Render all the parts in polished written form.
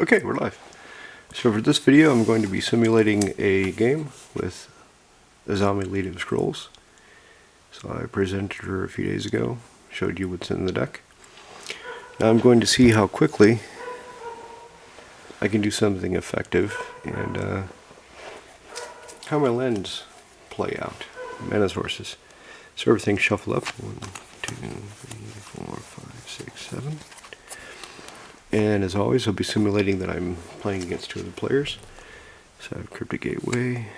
Okay, we're live. So for this video I'm going to be simulating a game with Azami Leading Scrolls. So I presented her a few days ago, showed you what's in the deck. Now I'm going to see how quickly I can do something effective and how my lands play out. Mana sources. So everything's shuffled up. 1, 2, 3, 4, 5, 6, 7. And as always, I'll be simulating that I'm playing against two other players. So I have Cryptic Gateway,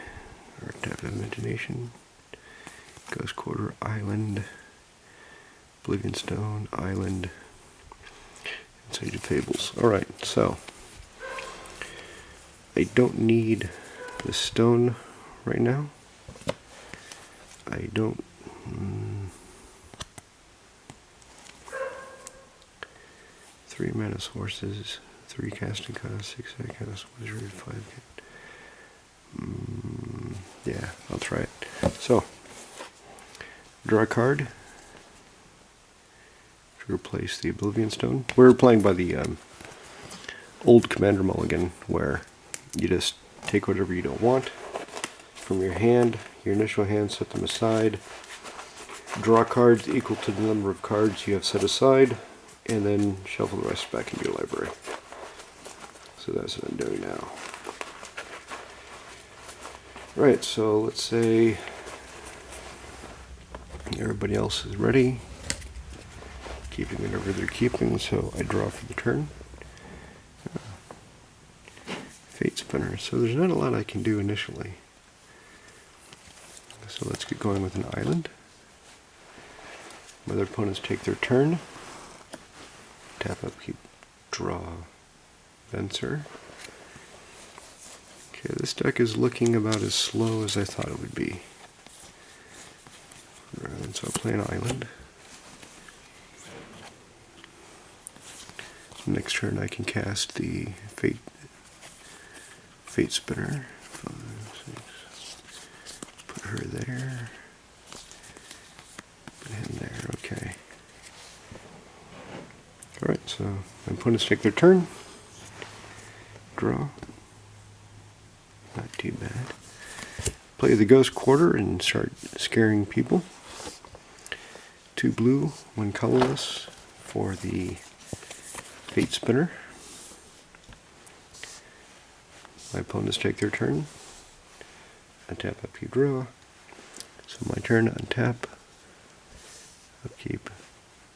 Archetype of Imagination, Ghost Quarter, Island, Oblivion Stone, Island, and Sage of Fables. Alright, so I don't need the stone right now. I don't... 3 mana sources, 3 casting cost, 6 attack cost, wizard, 5. Yeah, I'll try it. So, draw a card to replace the Oblivion Stone. We're playing by the old Commander Mulligan, where you just take whatever you don't want from your hand, your initial hand, set them aside, draw cards equal to the number of cards you have set aside, and then shuffle the rest back into your library. So that's what I'm doing now. Right, so let's say everybody else is ready, keeping whatever they're keeping, so I draw for the turn. Fate Spinner, so there's not a lot I can do initially. So let's get going with an island. My other opponents take their turn. Tap, upkeep, draw, Venser. Okay, this deck is looking about as slow as I thought it would be. Right, so I'll play an island. Next turn I can cast the Fate Spinner. 5, 6. Put her there. Put him there, okay. Alright, so my opponents take their turn. Draw. Not too bad. Play the Ghost Quarter and start scaring people. 2 blue, 1 colorless for the Fate Spinner. My opponents take their turn. Untap, upkeep, draw. So my turn, untap, upkeep,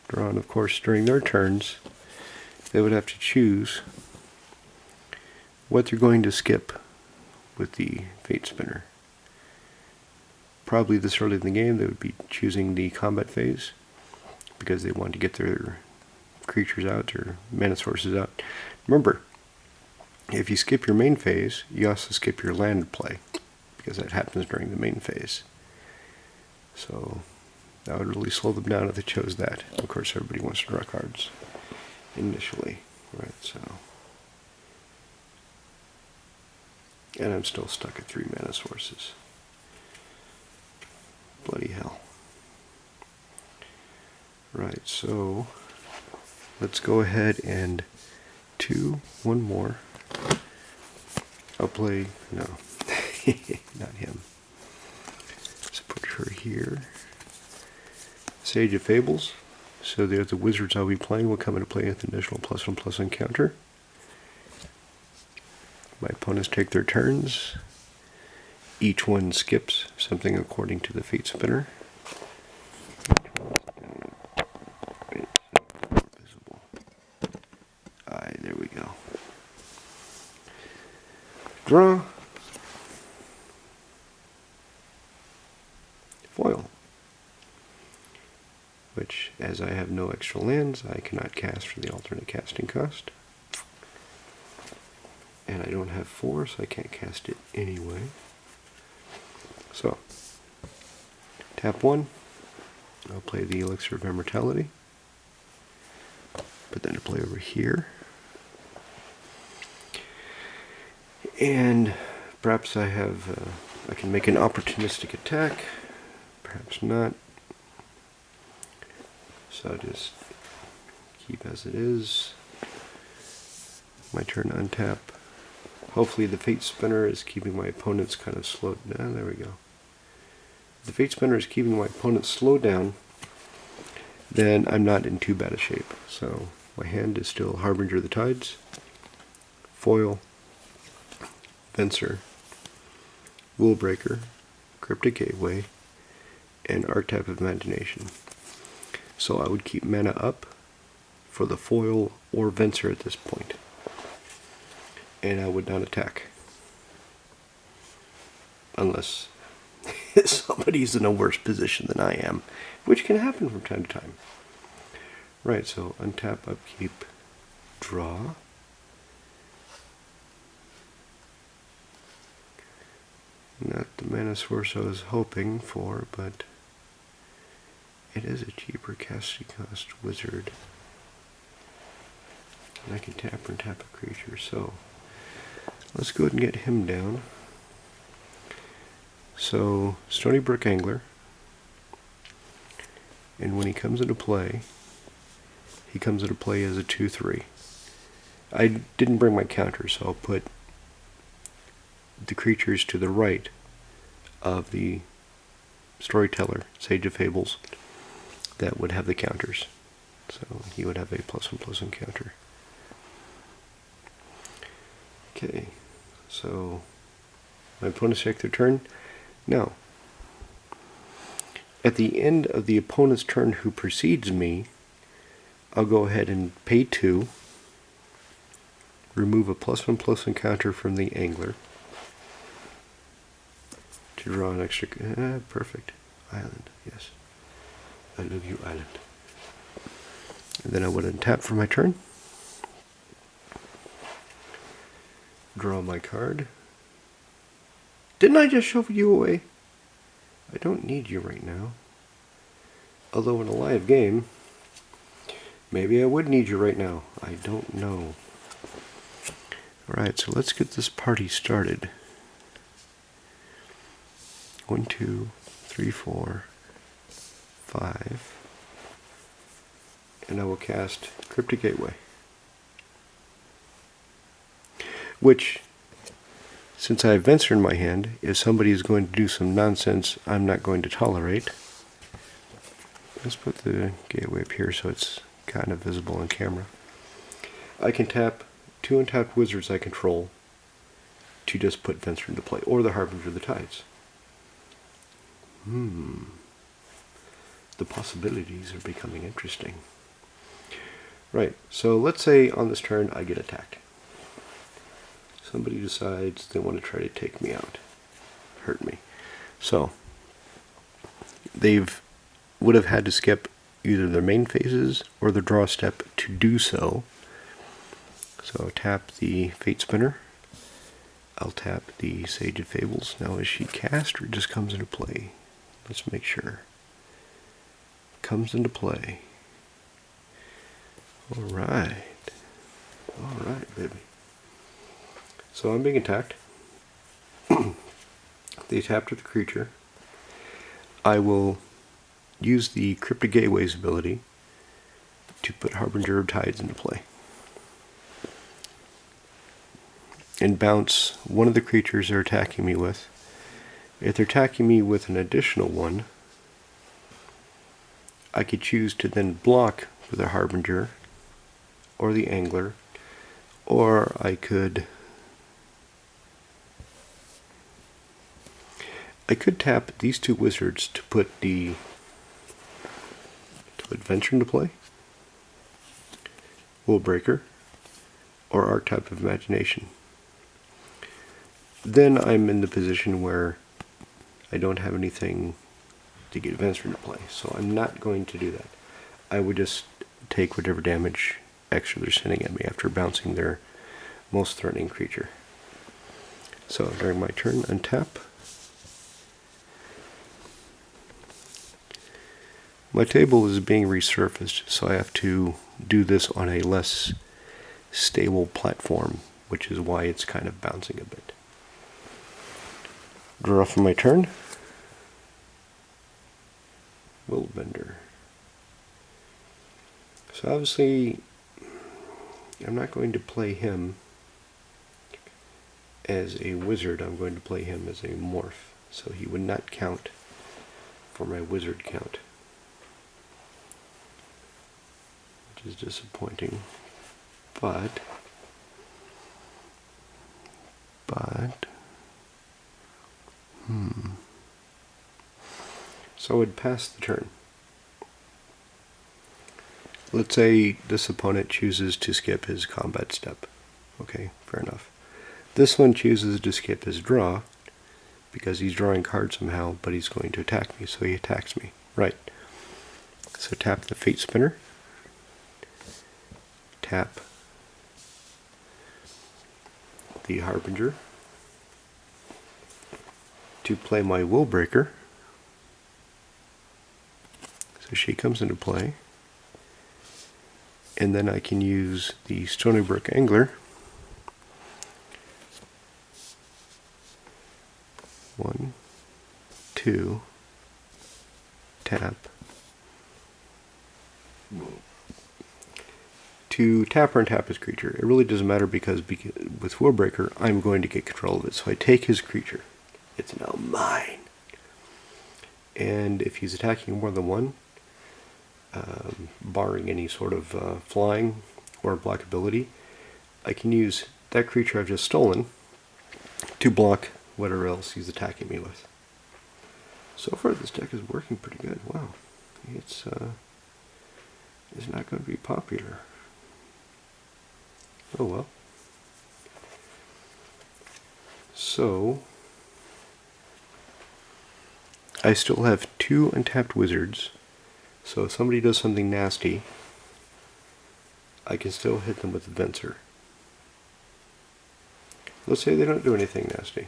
draw, and of course during their turns they would have to choose what they're going to skip with the Fate Spinner. Probably this early in the game they would be choosing the combat phase because they want to get their creatures out, their mana sources out. Remember, if you skip your main phase, you also skip your land play because that happens during the main phase. So that would really slow them down if they chose that. Of course, everybody wants to draw cards initially, right? So, and I'm still stuck at 3 mana sources. Bloody hell. Right, so let's go ahead and 1 more. I'll play, no, not him. Let's put her here. Sage of Fables. So the wizards I'll be playing will come into play with an additional +1/+1 counter. My opponents take their turns. Each one skips something according to the Fate Spinner. Visible. Aye, there we go. Draw. Foil. Which, as I have no extra lands, I cannot cast for the alternate casting cost. And I don't have 4, so I can't cast it anyway. So, tap 1. I'll play the Elixir of Immortality. Put that to play over here. And perhaps I can make an opportunistic attack. Perhaps not. So I'll just keep as it is. My turn to untap. Hopefully the Fate Spinner is keeping my opponents kind of slowed down. There we go. If the Fate Spinner is keeping my opponents slowed down, then I'm not in too bad a shape. So my hand is still Harbinger of the Tides, Foil, Venser, Will Breaker, Cryptic Gateway, and Archetype of Imagination. So I would keep mana up for the Foil or Venser at this point. And I would not attack. Unless somebody's in a worse position than I am, which can happen from time to time. Right, so untap, upkeep, draw. Not the mana source I was hoping for, but it is a cheaper casting cost wizard. And I can tap and tap a creature, so let's go ahead and get him down. So, Stony Brook Angler, and when he comes into play, he comes into play as a 2/3. I didn't bring my counter, so I'll put the creatures to the right of the Storyteller, Sage of Fables, that would have the counters. So he would have a +1/+1 counter. Okay, so my opponents take their turn. Now, at the end of the opponent's turn who precedes me, I'll go ahead and pay 2, remove a +1/+1 counter from the Angler to draw an extra. Perfect. Island, yes. I love you, Island. And then I would untap for my turn. Draw my card. Didn't I just shove you away? I don't need you right now. Although in a live game, maybe I would need you right now. I don't know. Alright, so let's get this party started. 1, 2, 3, 4, 5. And I will cast Cryptic Gateway. Which, since I have Venser in my hand, if somebody is going to do some nonsense I'm not going to tolerate. Let's put the gateway up here so it's kind of visible on camera. I can tap 2 untapped wizards I control to just put Venser into play, or the Harbinger of the Tides. The possibilities are becoming interesting. Right, so let's say on this turn I get attacked. Somebody decides they want to try to take me out, hurt me. So would have had to skip either their main phases or the draw step to do so. So tap the Fate Spinner. I'll tap the Sage of Fables. Now is she cast or just comes into play? Let's make sure. Comes into play. Alright. Alright, baby. So I'm being attacked. They tapped with the creature. I will use the Cryptic Gateway's ability to put Harbinger of Tides into play. And bounce one of the creatures they're attacking me with. If they're attacking me with an additional one, I could choose to then block with a Harbinger or the Angler, or I could tap these 2 wizards to put Venser into play, Will Breaker, or Archetype of Imagination. Then I'm in the position where I don't have anything to get Venser into play, so I'm not going to do that. I would just take whatever damage extra they're sending at me after bouncing their most threatening creature. So during my turn, untap. My table is being resurfaced, so I have to do this on a less stable platform, which is why it's kind of bouncing a bit. Draw for my turn. Will Bender. So obviously, I'm not going to play him as a wizard, I'm going to play him as a morph, so he would not count for my wizard count, which is disappointing. But so I would pass the turn. Let's say this opponent chooses to skip his combat step. Okay, fair enough. This one chooses to skip his draw because he's drawing cards somehow, but he's going to attack me, so he attacks me. Right. So tap the Fate Spinner. Tap the Harbinger to play my Will Breaker. So she comes into play. And then I can use the Stony Brook Angler. 1, 2, tap. To tap or untap his creature. It really doesn't matter because with Will Breaker, I'm going to get control of it. So I take his creature. It's now mine. And if he's attacking more than one, barring any sort of flying or blockability, I can use that creature I've just stolen to block whatever else he's attacking me with. So far this deck is working pretty good. Wow. It's not going to be popular. Oh well. So I still have 2 untapped wizards. So if somebody does something nasty, I can still hit them with the Venser. Let's say they don't do anything nasty.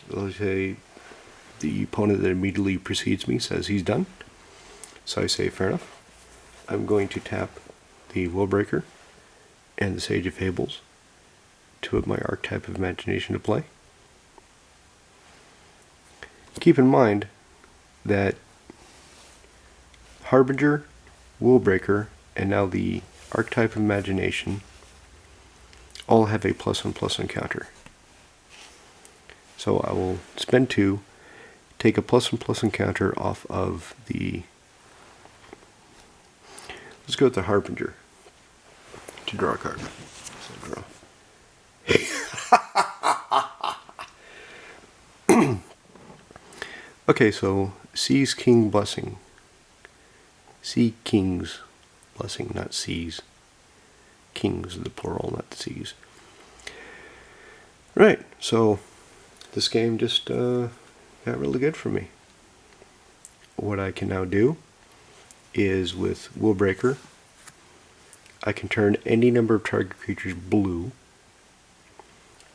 Let's say the opponent that immediately precedes me says he's done. So I say, fair enough. I'm going to tap the Will Breaker and the Sage of Fables to put my Archetype of Imagination to play. Keep in mind that Harbinger, Will Breaker, and now the Archetype of Imagination all have a +1/+1 counter. So I will spend 2, take a +1/+1 counter off of the... Let's go with the Harbinger to draw a card. So draw. Okay, so Sea's King Blessing. Sea King's Blessing, not Seas. Kings, the plural, not the Seas. Right, so this game just got really good for me. What I can now do is with Will Breaker, I can turn any number of target creatures blue,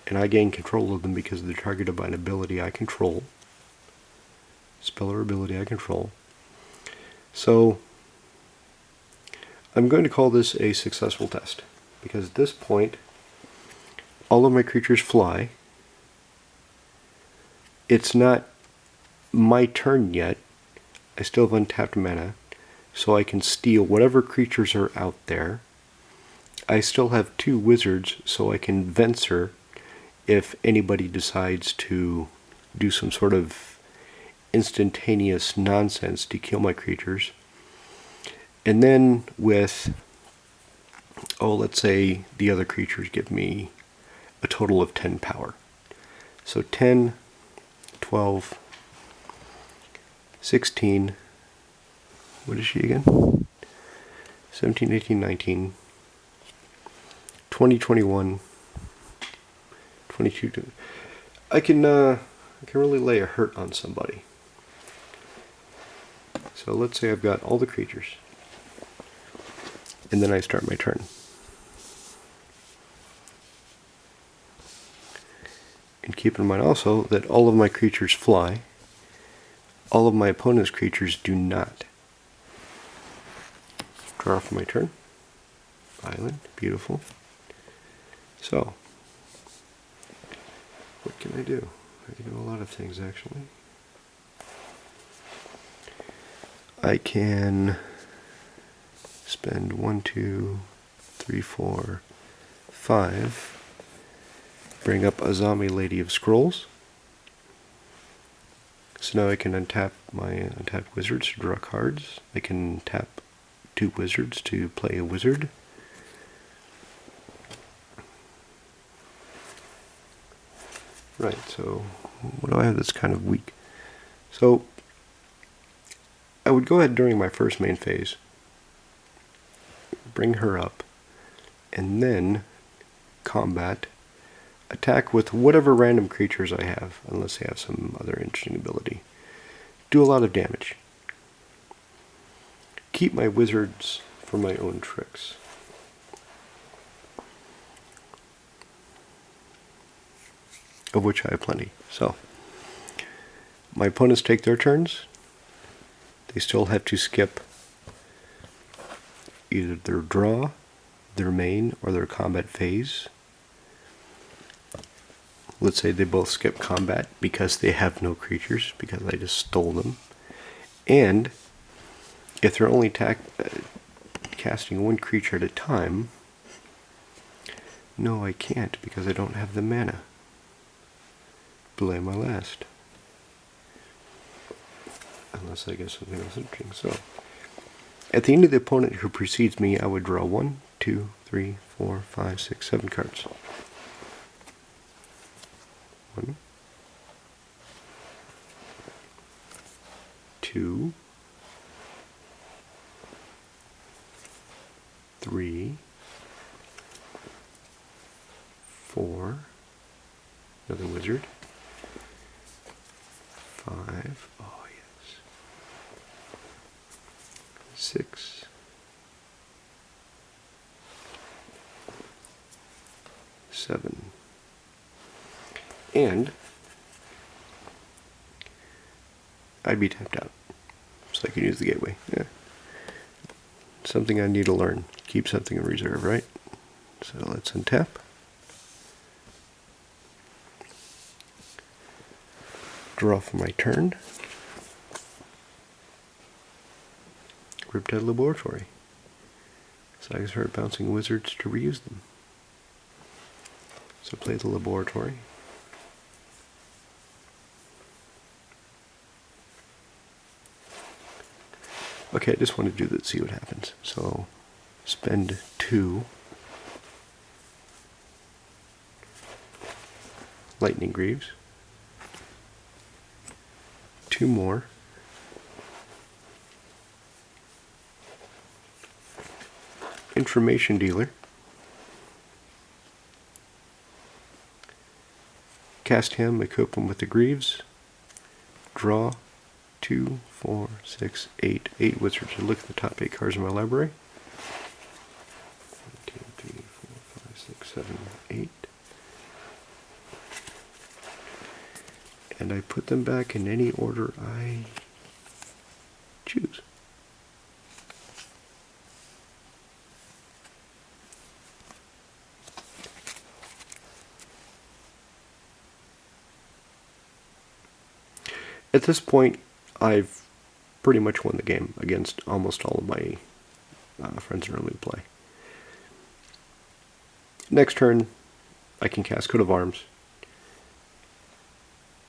and I gain control of them because of the target by an ability I control. Spell or ability I control. So I'm going to call this a successful test, because at this point all of my creatures fly. It's not my turn yet. I still have untapped mana, so I can steal whatever creatures are out there. I still have 2 wizards, so I can Venser if anybody decides to do some sort of instantaneous nonsense to kill my creatures. And then with, let's say the other creatures give me a total of 10 power. So 10, 12, 16, what is she again? 17, 18, 19, 20, 21, 22. I can really lay a hurt on somebody. So let's say I've got all the creatures, and then I start my turn. And keep in mind also that all of my creatures fly. All of my opponent's creatures do not. Draw for my turn. Island, beautiful. So, what can I do? I can do a lot of things actually. I can spend 1, 2, 3, 4, 5 Bring up Azami, Lady of Scrolls. So now I can untap my untapped wizards to draw cards. I can tap 2 wizards to play a wizard. Right, so what do I have that's kind of weak? So I would go ahead during my first main phase, bring her up, and then combat, attack with whatever random creatures I have, unless they have some other interesting ability. Do a lot of damage. Keep my wizards for my own tricks. Of which I have plenty. So, my opponents take their turns. They still have to skip either their draw, their main, or their combat phase. Let's say they both skip combat because they have no creatures, because I just stole them. And if they're only casting 1 creature at a time, no, I can't because I don't have the mana. Belay my last. Unless I get something else interesting. So, at the end of the opponent who precedes me, I would draw 1, 2, 3, 4, 5, 6, 7 cards. 1, 2, 3, 4, another wizard, 5, oh yes, 6, 7, and I'd be tapped out, so I can use the gateway. Yeah. Something I need to learn. Keep something in reserve, right? So let's untap. Draw for my turn. Riptide Laboratory. So I can start bouncing wizards to reuse them. So play the Laboratory. Okay, I just want to do that, see what happens. So spend 2 Lightning Greaves, 2 more, Information Dealer, cast him, equip him with the Greaves, draw 2, 4, 6, 8, 8 wizards. And look at the top 8 cards in my library. 1, 2, 3, 4, 5, 6, 7, 8. And I put them back in any order I choose. At this point, I've pretty much won the game against almost all of my friends in normally play. Next turn, I can cast Coat of Arms